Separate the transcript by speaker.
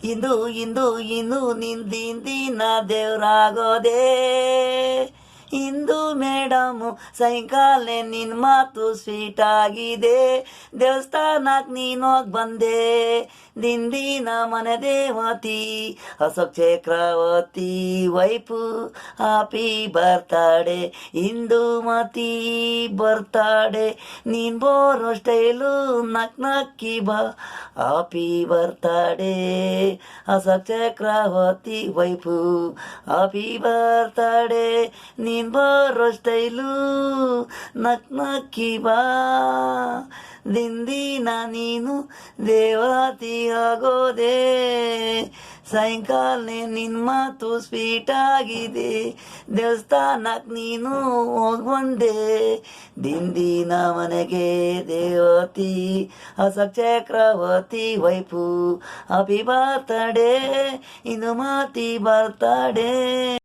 Speaker 1: ಇಂದು ಇಂದು ಇಂದು ನಿಂದಿನ ದೇವ್ರಾಗೋದೆ. ಇಂದು madam ಸಾಯಂಕಾಲ ನಿನ್ನ ಮಾತು ಸ್ವೀಟ್ ಆಗಿದೆ. ದೇವಸ್ಥಾನಕ್ಕೆ ನೀನೋಗಿ ಬಂದೆ. ದಿಂದಿನ ಮನೆ ದೇವತಿ ಅಶೋಕ್ ಚಕ್ರವರ್ತಿ ವೈಫು ಹ್ಯಾಪಿ ಬರ್ತಾಡೆ. ಇಂದುಮತಿ ಬರ್ತಾಡೆ. ನೀನು ಬೋರೋ ಸ್ಟೈಲು ನಕ್ ನಕ್ಕಿ ಬಾ ಹ್ಯಾಪಿ ಬರ್ತಾಡೆ. ಅಶೋಕ್ ಚಕ್ರವರ್ತಿ ವೈಫು ಹ್ಯಾಪಿ ಬರ್ತಾಡೆ. ನೀನು ಬರೋ ಸ್ಟೈಲು ನಕ್ ನಕ್ಕಿ ಬಾ. ದಿಂದಿನ ನೀನು ದೇವತಿ ಆಗೋದೆ. ಸಾಯಂಕಾಲ ನಿನ್ನ ಮಾತು ಸ್ವೀಟ್ ಆಗಿದೆ. ದೇವಸ್ಥಾನಕ್ಕೆ ನೀನು ಹೋಗ್ಬಂದೆ. ದಿಂದಿನ ಮನೆಗೆ ದೇವತಿ ಅಶೋಕ್ ಚಕ್ರವರ್ತಿ ವೈಫು ಹ್ಯಾಪಿ ಬರ್ತಾಡೆ. ಇಂದುಮತಿ ಬರ್ತಾಡೆ.